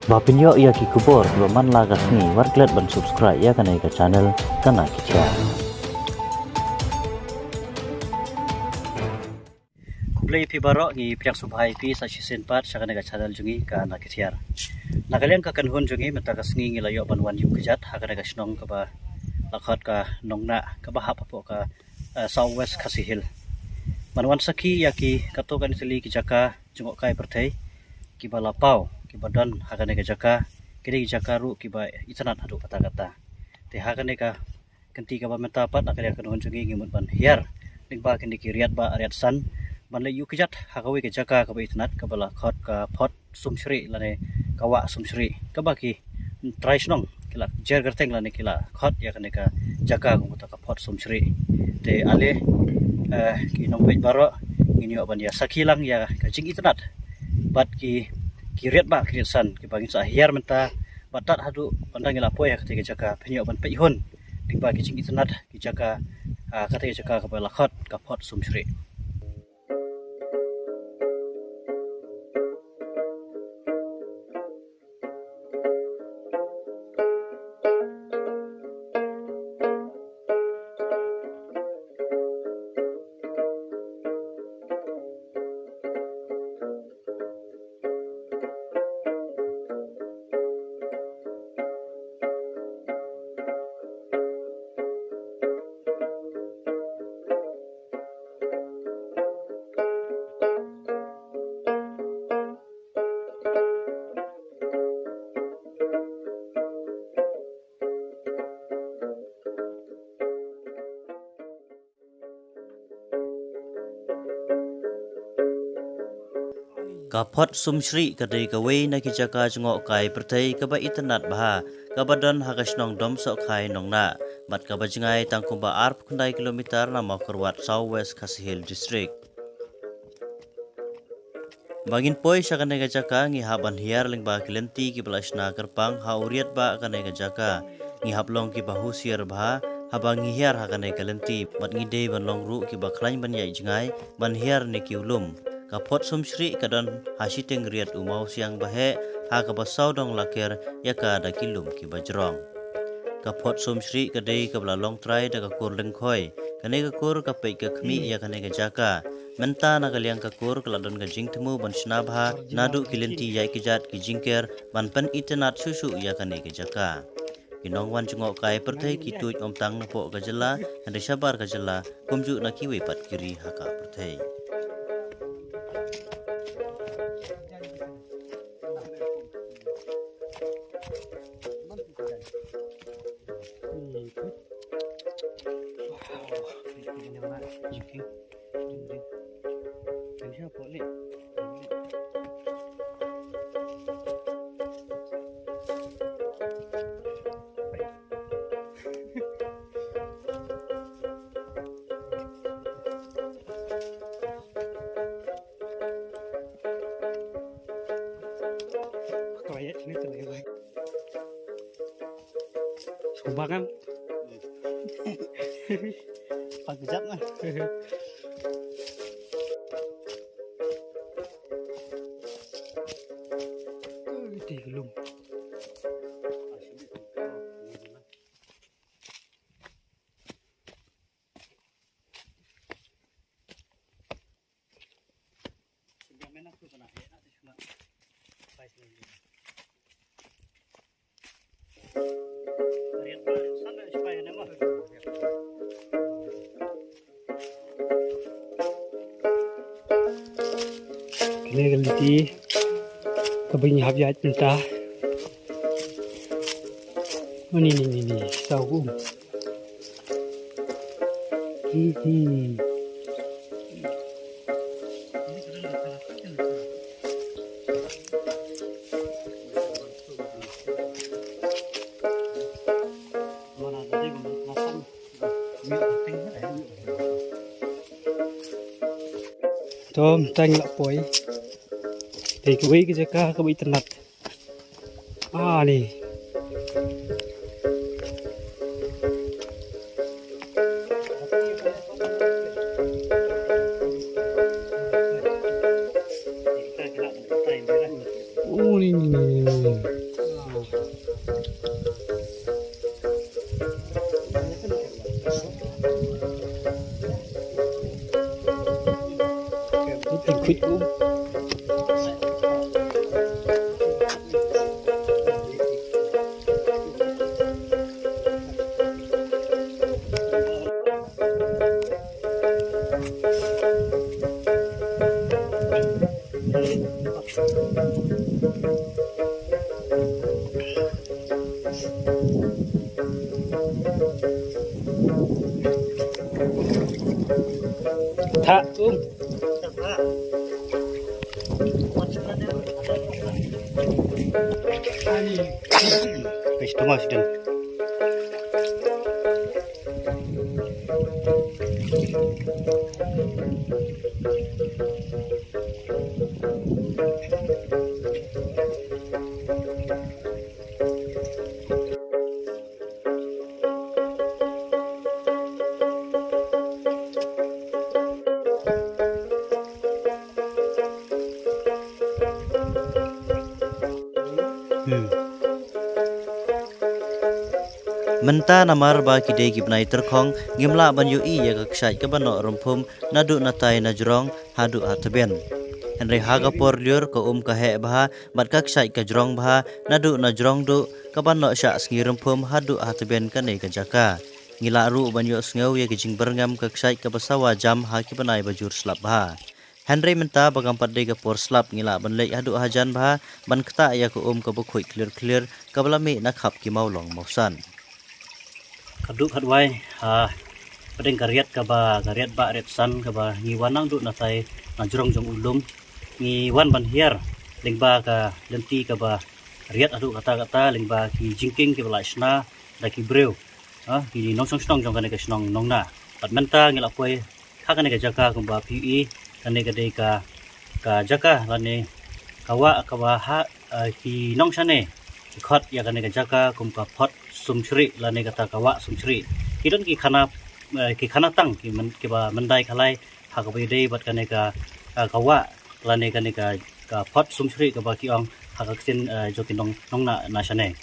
Bapinyo ia ki kubor man lagas ni warklet ban subscribe ya kana ka channel kana kicha. Kublai pi baro ni piak subhai pi sa sisen pat sa kana ka channel jungi ka na kichar. Nakalian ka kanhun jungi matakas ngi layo ban wan yu kijat ha kana ka snong ka ba lakhat ka nongna ka ba hapapo ka southwest Khasi Hill. Manwan saki ya ki katokan sili ki jaka jungok kai perthai ki ba lapau ki badan hakane ka jaka kiri jaka ru ki ba itanat hadu kata-kata te hakane ka kenti ka ba mentapat akare ka non jungi ngimut ban hiar ning ba kini ki riat ba riat san ban le yu kijat hakawi ka jaka ka ba itanat ka bala khot ka phot sumsri lane kawa sumsri ka ba ki try snong kila jer gerteng lane kila khot ya kane ka jaka ko ta ka phot sumsri te ale ki nong wait baro ini ban ya sakilang ya ka jing itanat bat ki riat ba kriat san ki bangin sa hiar menta batat hadu pandang ila poya ketika jaka penyo ban peihun di bagi jing itanat ki jaka ketika jaka ka bala khot ka phot sumsri. Kapot sumsri kadai kawai na ki jaka jungok kai pertai kaba itanat baha kabadan hakasnong dom sok khai nong na mat kaba jingai tangkumba arp kundai kilometer na makurwat southwest Khasi Hill district. Bangin poi sakane ka jaka ngi haban hiar ling ba kilenti ki belasna kerpang hauriat ba kane ka jaka ngi hablong ki bahusier ba habang ngi hiar hakane kalenti mat ngi dei ban long ru ki ba klain ban yai jingai ban hiar ni ki ulum kapot sumsri kadon hasiteng riat umau siang bahe ha ka basau dong laker yaka da kilum ki bajrong kapot sumsri kadai ka bla long trai da ka kur lengkhoi kane ka kur ka pe ka khmi ya kane ka jaka menta na kaliang ka kur kladon ka jingtemu ban snabha nadu kilenti yai kijat ki jingker ban pen itenat susu ya kane ka jaka kinong wan jungok kai perthai ki tuj om tang na po ka jela hande sabar ka jela kumju na kiwe pat kiri haka perthai. Sumbangan pagkejap lah. Belum. Ini galiti kabing habjat minta. Oh ni tahu. Tom tanya poi. Thì cái jaka ka bị tenat. Ni. Ini. Quick move. Thả Fish too much then. Menta namar ba kide gibnai terkhong ngimla banyu I ya kaksai ke bano rumpum nadu natai najrong hadu atben. Henry haga por liur ko ka he bah bat kaksai ke jrong bah nadu najrong du ke bano sya sngi rumpum hadu atben kane ke jaka. Ngila ru banyu sngew ya kijing berngam kaksai ke basawa jam ha ki banai bajur slap bah. Henry menta bagam padde ke por slap ngila banlek hadu hajan bah ban kta ya ko ke bukhoi clear ke balami nakhap ki maulong mausan. Kaduk hadwai padeng kariat kaba kariat ba ret san kaba ngiwanang du natai najrong jong ulum ngiwan ban hiar lingba ka lenti kaba riat adu kata lingba ki jingking ki bala isna da ki breu ki nong song jong kane ka snong nong na pat menta ngila koi kha kane ka jaka kumba pi kane ka de ka jaka lane kawa ha ki nong sane khot ya kane ka jaka kumka phot sumchri lane kata kawa sumchri kidon ki khana tang ki ba mandai khalai ha ka bidei bat kane ka kawa lane kane ka phot sumchri ka ba ki ong ha ka sin jokin nong na sane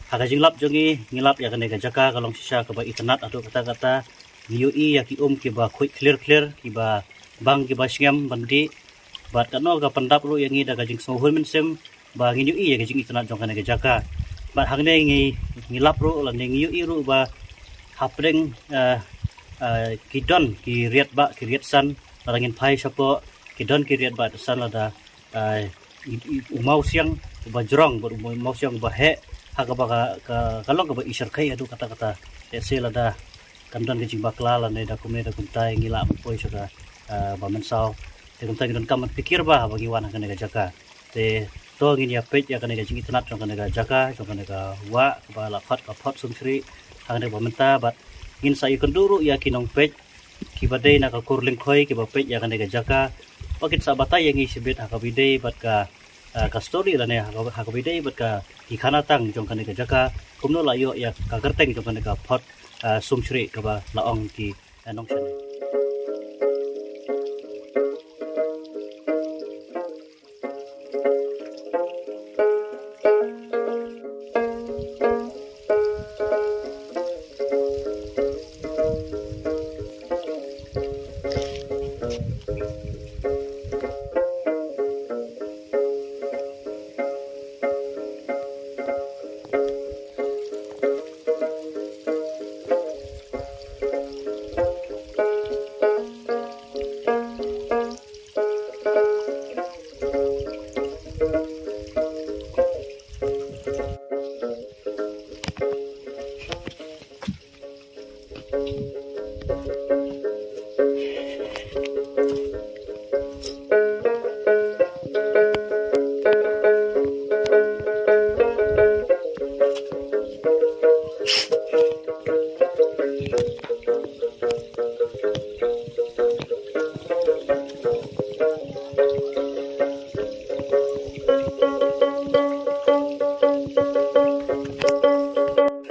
ha ka jinglap jongi ngilap ya kane ka jaka kalong sisa ka ba itanat atau kata niu I ya ki ki ba clear ki ba bang ki ba singam bandi bat kano ka pandap ru yang I da ka jing sohul mensem ba ngi I ya ka jing itanat jong kane ka jaka bat hangne ngilap ru lan ngi ru ba hapreng kidon ki riat san rangin pai sapo kidon ki riat ba san lada umau siang ba jrong ba umau siang ba he ha ka ba ka kalong ka ba isar kai adu kata se lada kandon ki jing bakla lan da kumne da kuntai ngila poi saka ba mensau te kuntai don kam pikir ba bagi wana kane ka jaka te to ngin ya pet ya kane ka jing itanat jong kane ka jaka jong kane ka wa ba la phat ka phot sumsri hangde ba menta bat ngin sa ikonduru ya kinong pet ki badai na ka kurling khoi ki ba pet ya kane ka jaka bakit sa batay yang isibit ha ka bidei bat ka story la ne ha ka bidei bat ka ki khana tang jong kane ka jaka kumno la yo ya ka gerteng jong kane ka phot sumsri ka ba laong ki nong chane.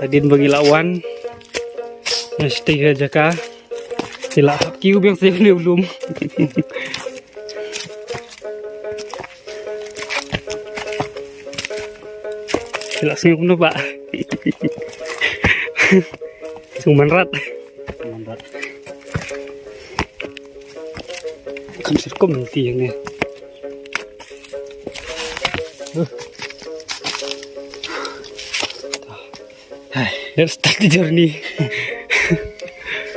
Din bagi lawan yang stay aja kah sila kiu biang saya belum sila sengok pun pak cuman rat kan sirkom tiang ni Let's start the journey.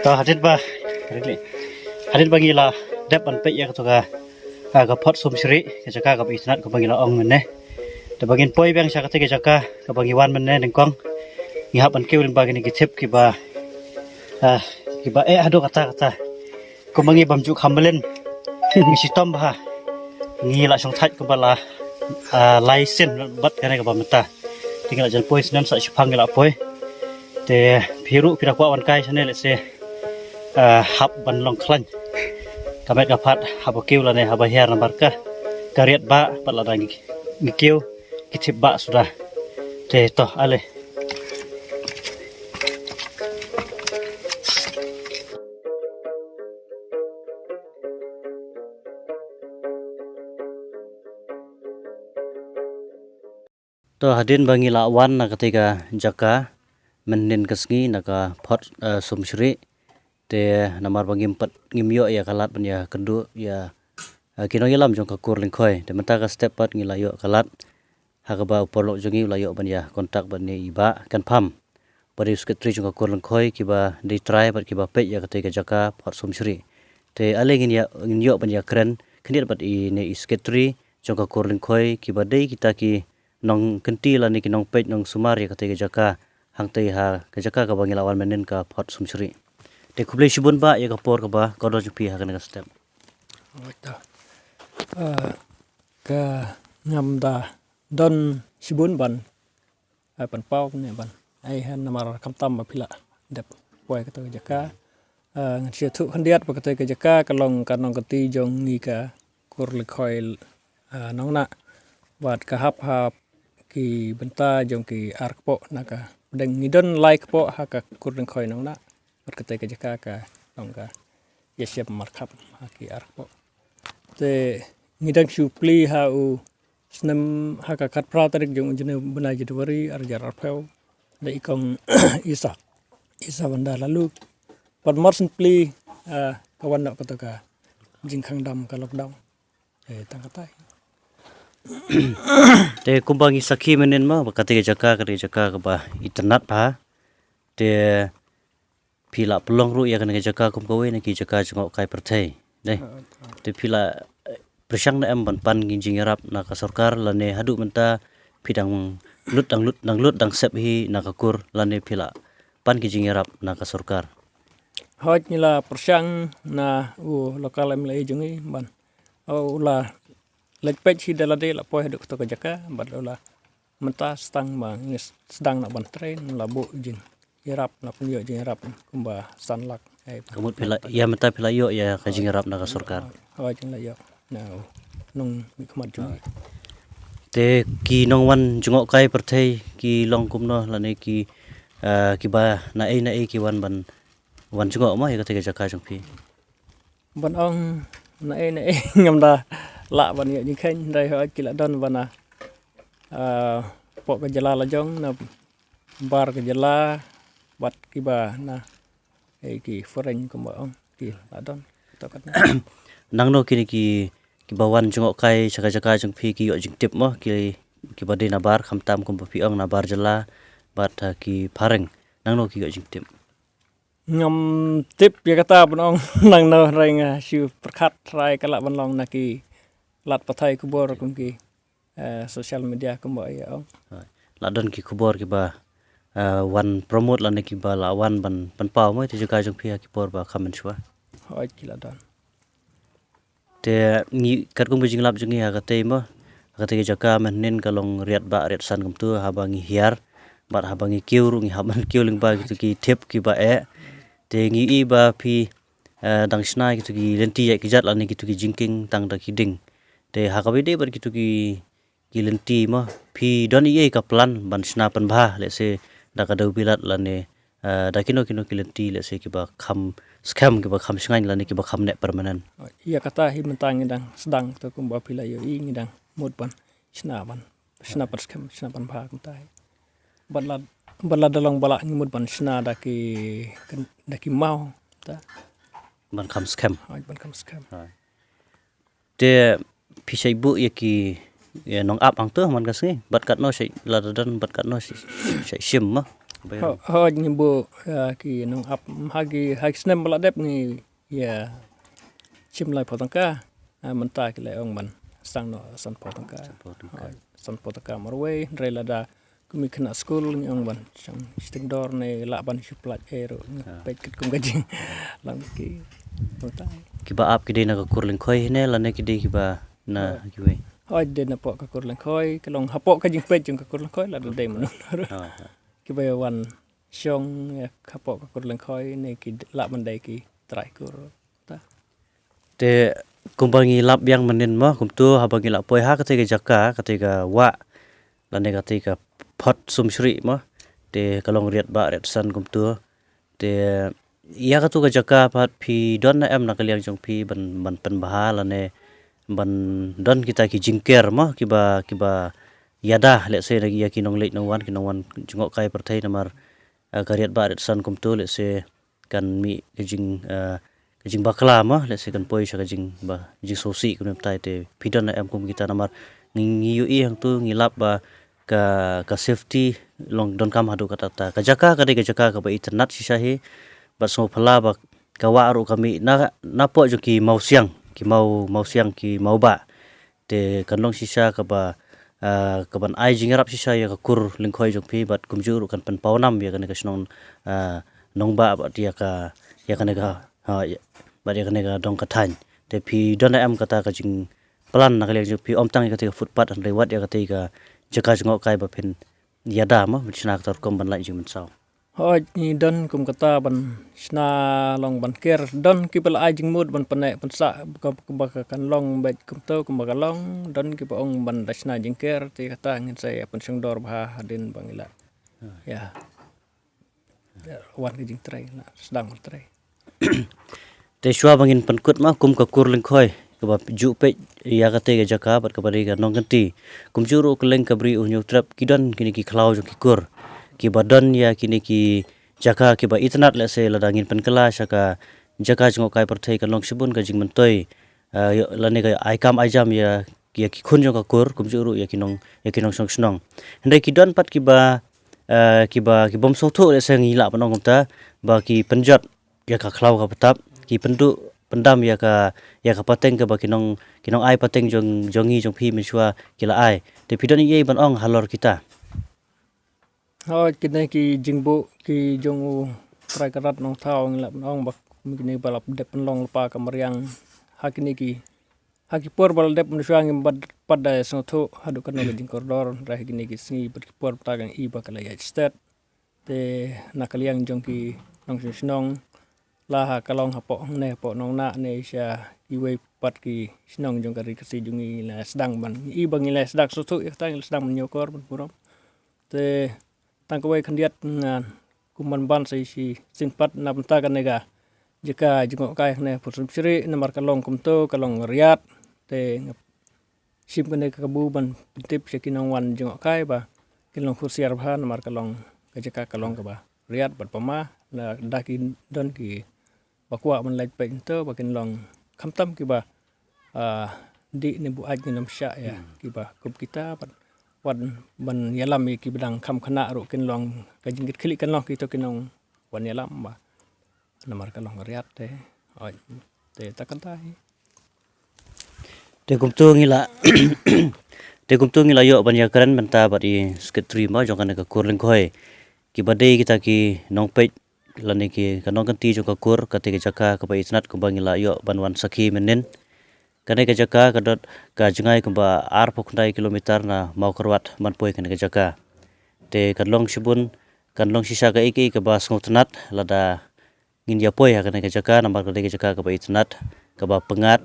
To hadit ba hadit bangi la dep an pe ya to ga pot sum sri ke jaka ga itnat ko bangi la ong men ne te bangin poi bang sha ka te ke jaka ka bangi wan men ne deng kong ni hap an kiu ling bagi ni ki tip ki ba ado kata ko bangi bamju khambelen mi sitom ba ngi la song that ko bala license bat ka ne ka bamta tinggal jan poi sinan sa chupang la poi te phiru pira kwa wan kai chane le se hab ban long klan kamet kapat habo kiu la ne haba her nambar ka kariat ba patla dangi kiu kitip ba sudah te to ale to hadin bangi la wan na ketika jaka menin kesngi naka pot sumsri te namar bangi empat ngimyo ya kalat ban ya kendu ya kino yelam jong kakur lingkoi te menta ka step pat ngilayo kalat hakaba upolok jongi layo ban ya kontak ban ne iba kan pam bari sekretari jong kakur lingkoi kiba di try bat kiba pe ya ketika jaka pot sumsri te ale nginyo ban ya kren khnir bat I ne sekretari jong kakur lingkoi kiba dei kita ki nong kenti la ni ki nong pe nong sumar ya ketika jaka hang tei ha ke jaka ka bangi lawan menen ka pot sumsri te kuble shibun ba ya kapor ka ba kodo jupi ha kana step Waita. Ka ngam da don shibun ban ai pan pau ne ban ai han namar kam tam ba phila dep poi ka to jaka ngan sia thu khandiat ba ka to jaka ka long kanong ka ti jong ngi ka kur le khoi nong na wat ka hap ki benta jong ki ark po na ka deng ngidon like po ha ka kur le khoi nong na wat ka to jaka ka long ka yesiap markap ha ki ark po te ngidang supli ha u snem ha ka kat pratarik jong jene bena jadwari arjar arpeu da ikong isa banda lalu pat mar simpli kawan nak kata jingkhang dam ka lockdown tangkatai te kumbangi sakhi menen ma bakate jaka ka ba internet pa te pila pelong ru ya kana jaka kum kowe na ki jaka jengok kai perthai deh te pila persang na em ban pan ginjing rap na ka sarkar lane hadu menta pidang lut dang sep hi na ka kur lane pila pan ginjing rap na ka sarkar hoj nila persang na u lokal em lai jungi ban la lek pech hi dala de la poi hadu to ka jaka ban la menta stang ma sedang nak ban train la bu jing irap na punyo jing rap kumba sanlak kamut pila ya menta pila yo ya ka jing rap na ka sarkar hoj jing la yo na nong mi khamat jungi te ki nong wan jengok kai perthai ki long kum no lane ki ba na ai ki wan jengok ma ya ka te jaka jong phi ban ong na ai ngam da la ban yo jing khen dai hoj ki la don bana po ka jala la jong na bar ka jala bat ki ba na ki foreign ko ba ong ki la don to kat nang no kini ki bawan jengok kai jaka jong phi ki yo jing tip mo ki ba de na bar khamtam kum phi ong na bar jala bat ki phareng nang no ki yo jing tip ngam tip ya kata ban ong nang no reng siu perkhat rai kala ban long na ki lat pathai ku bor kum ki social media kum ba ya ong la don ki khubor ki ba wan promote la ne ki ba la wan ban pau mo te jaka jong phi ki por ba khamen chwa hoj ki la don te ngi kat kum jing lap jing ha ka te mo ka te jaka men nen ka long riat san kum tu ha ba ngi hiar bat ha ba ngi kiu ru ngi ha ban kiu ling ba ki tip ki ba te ngi I ba phi dang snai ki lenti ya ki jat la ne ki jingking tang da ki ding te ha ka be de bar ki lenti mo phi don I ka plan ban sna pan bha le se da ka dau bilat la ne da kino ki lenti le se ki ba kham scam ki ba kham sngai la ne ki ba kham ne permanent iya kata hi mentang ngidang sedang to kum ba pila yo I ngidang mut ban sna pas scam sna pan bha kum tai bala dalong bala ngimut ban sna da ki mau ta ban kham scam hoj ban kam scam te phi sai bu ya ki ya nong ap ang tu man kasih bat kat no si ladadan bat kat no si sim mah ho nyembu ki nong ap hagi snem baladep ni ya chim lai potangka mentah ki lai ong man sang no san potangka san potangka marway relada kumi kena school ni ong ban sang sting dor ne la ban shiplat ero pet kit kum gajing lang ki potang kiba ap kide na kur lengkoi ne lane kide kiba na kiwe hoi de na po ka kur lengkoi kalong hapok ka jing pet jing ka kur lengkoi la de man ki ba wan shong hapok ka kur lengkoi ne ki la ban dai ki trai kur ta te kumbangi lap yang menin mah kumtu habangi lap poi ha ketika jaka ketika wa lane ketika pot sumsri mah te kalong riat ba riat san kumtu te iya katu ka jaka pat pi don na em na kaliang jong pi ban pen bahala ne ban don kita ki jingker mah kiba yada let's say lagi ya kinong late no one jengok kai pertai namar kariat ba riat san kumtu let's say kan mi kajing bakla mah let's say kan poi sa kajing sosi kun tai te pi don na em kum kita namar ngi yu i hang tu ngilap ba ka safety long don kam hadu kata ta ka jaka ka ba internet si sahi ba so phala ba ka wa ru kami na po jo ki mau siang ki mau ba te kan long sisa ka ba ka ban ai jingarap sisa ya ka kur lingkhoi jong pi bat kum ju ru kan pen pawnam ya kan ka snong nong ba dia ka ya kan ka ba dia kan ka dong ka than te pi don am kata ka jing plan na ka le pi om tang ka te footpath an lewat ya ka te ka jaka jengok kai ba pen yada mah mensna tor kom ban lai jing sau hoi ni don kum kata ban sna long ban ker don ki pala ai jing mud ban panek pan sa ka kan long bet kum to kum ba long don ki pa ong ban dasna jing ker ti kata ngin saya pan sing dor ba hadin bangila ya wan ki jing trai na sedang trai te shwa bangin pankut mah kum ka kur lengkhoi kaba ju pe ya kate ga jaka bat kabari ga nong ganti kum juru keleng kabri unyu trap kidon kini ki khlau jo ki kur ki badan ya kini ki jaka ki ba itnat le se ladangin pen kala saka jaka jngok kai perthai ka long sibun ka jing mentoi lane ga aikam aijam ya ki khun jo ka kur kum juru ya kinong song snong hende kidon pat ki ba bom so tho le se ngila panong ta ba ki penjat ya ka khlau ka patap ki pendu pendam ya ka pateng ke ba kinong ai pateng jongi jong phi miswa kila ai te pidon ye ban ong halor kita hoi kini ki jingbu ki jongu trai karat nong thau ngila ong ba kini balap dep long lepa kamariang hakini ki hakipur bal dep miswa ngim pada so tho hadu kan no jing koridor rah kini ki singi berkipur tagang i ba kala ya state te nakaliang jong ki nong snong lah kalong hapo ne po nong na ne sya iwe pat ki snong jong kari kasi jungi la sedang ban i bangi la sedang so thu tang sedang nyokor ban purom te tang kawai khandiat ngan kuman ban sai si sinpat na banta kan nega jika jengok kai ne pusum sri namar kalong kumto kalong riat te sim kan ne kabu ban tip sekinong wan jengok kai ba kilong khusiar ba namar kalong kajaka kalong ka ba riat bat pama na daki don ki bakwa man laj pe to bakin long khamtam ki ba di ne bu aj nam sya ya ki ba kup kita wan ban yalam ki bidang kham khana ro kin long ka jingit khili kan long ki to kinong wan yalam ba namar ka long riat te oi te takantai te kumtu ngila yo ban ya kran banta ba di sketri ma jong kan ka kur lengkhoi ki badai kita ki nong pe lani ki kanong kanti jo ka kur kate ka jaka ka ba itnat ko bangila yo banwan sakhi menen kane ka jaka ka dot ka jingai ko ba ar pokndai kilometer na mau karwat man poi kane ka jaka te kanlong sibun kanlong sisa ka iki ka ba snutnat lada ngin ya poi kane ka jaka nambar ka jaka ka ba itnat ka ba pengat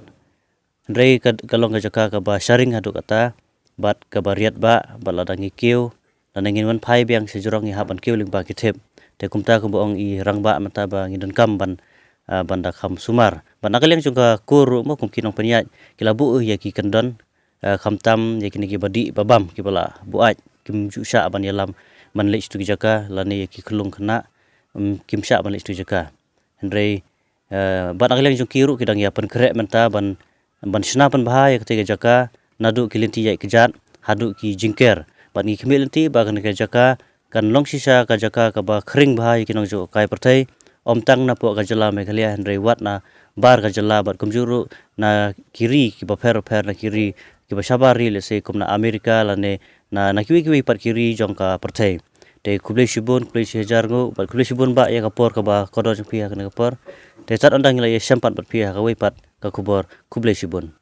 rei kalong ka jaka ka ba sharing hadu kata bat ka ba riat ba lada ngikiu dan ngin wan phai biang se jurong ha ban kiu ling ba ki thep te kumta ko ong i rangba mata ba ngidon kam banda kham sumar ban akaleng juga kur mo kum kinong panyat kilabu ya ki kendon kham tam ya kini ki badi babam ki bala buat kim ju sha ban yalam man le stu jaka lani ki khulung khna kim sha ban le stu jaka hendrei ban akaleng jung kiru kidang ya pen krek menta ban sna pan bahaya ketika jaka nadu kilinti yai kejat hadu ki jingker bat ngi kemilinti ba kan ka jaka kan long sisa ka jaka ka ba khring bahai kinong jo kai pertai om tang na po ka jala Meghalaya Henry wat na bar ka jala bat kumjuru na kiri ki ba fer na kiri ki ba sabari le se kum na Amerika lane na kiwi pat kiri jong ka pertai te kublai shibun kublai shejar go bat kublai shibun ba ya kapor ka ba kodo jong pia ka kapor te chat andang la ye sempat bat pia ka wei pat ka kubor kublai shibun